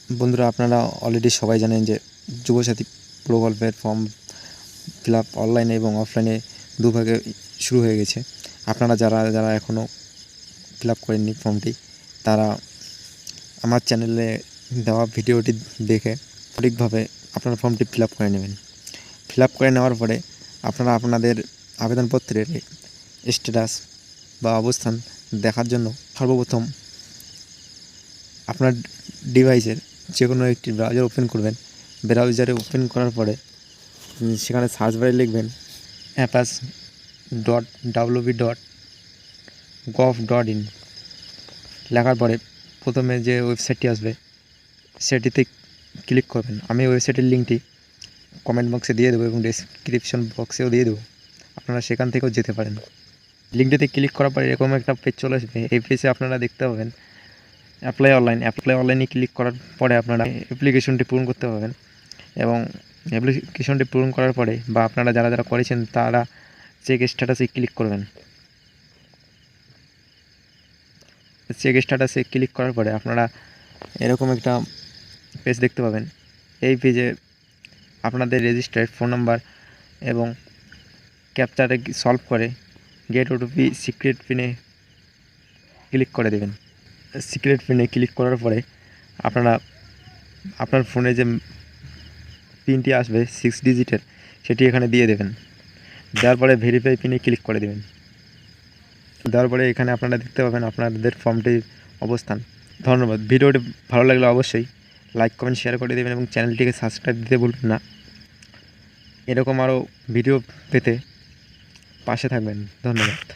বন্ধুরা, আপনারা অলরেডি সবাই জানেন যে যুবসাথী প্রকল্পের ফর্ম ফিল আপ অনলাইনে এবং অফলাইনে দুভাগে শুরু হয়ে গেছে। আপনারা যারা এখনও ফিল আপ করেননি ফর্মটি, তারা আমার চ্যানেলে দেওয়া ভিডিওটি দেখে সঠিকভাবে আপনারা ফর্মটি ফিল আপ করে নেবেন। ফিল আপ করে নেওয়ার পরে আপনারা আপনাদের আবেদনপত্রের স্ট্যাটাস বা অবস্থান দেখার জন্য সর্বপ্রথম আপনার ডিভাইসের যে কোনো একটি ব্রাউজার ওপেন করবেন। ব্রাউজারে ওপেন করার পরে সেখানে সার্চ বারে লিখবেন apas.wb.gov.in। লেখার পরে প্রথমে যে ওয়েবসাইটটি আসবে সেটিতে ক্লিক করবেন। আমি ওয়েবসাইটের লিঙ্কটি কমেন্ট বক্সে দিয়ে দেবো এবং ডেসক্রিপশন বক্সেও দিয়ে দেবো, আপনারা সেখান থেকেও যেতে পারেন। লিঙ্কটিতে ক্লিক করার পরে এরকম একটা পেজ চলে আসবে। এই পেজে আপনারা দেখতে পাবেন অ্যাপ্লাই অনলাইনে ক্লিক করার পরে আপনারা অ্যাপ্লিকেশনটি পূরণ করতে পারবেন এবং অ্যাপ্লিকেশনটি পূরণ করার পরে বা আপনারা যারা করেছেন তারা চেক স্ট্যাটাসে ক্লিক করবেন। চেক স্ট্যাটাসে ক্লিক করার পরে আপনারা এরকম একটা পেজ দেখতে পাবেন। এই পেজে আপনাদের রেজিস্টার্ড ফোন নাম্বার এবং ক্যাপচারে সলভ করে গেট ওটিপি সিক্রেট পিনে ক্লিক করে দেবেন। সিক্রেট পিনে ক্লিক করার পরে আপনারা আপনার ফোনে যে পিনটি আসবে 6 ডিজিটের সেটি এখানে দিয়ে দেবেন। দেওয়ার পরে ভেরিফাই পিনে ক্লিক করে দেবেন। দেওয়ার পরে এখানে আপনারা দেখতে পাবেন আপনাদের ফর্মটির অবস্থান। ধন্যবাদ। ভিডিওটি ভালো লাগলে অবশ্যই লাইক কমেন্ট শেয়ার করে দেবেন এবং চ্যানেলটিকে সাবস্ক্রাইব দিতে ভুলবেন না। এরকম আরও ভিডিও পেতে পাশে থাকবেন। ধন্যবাদ।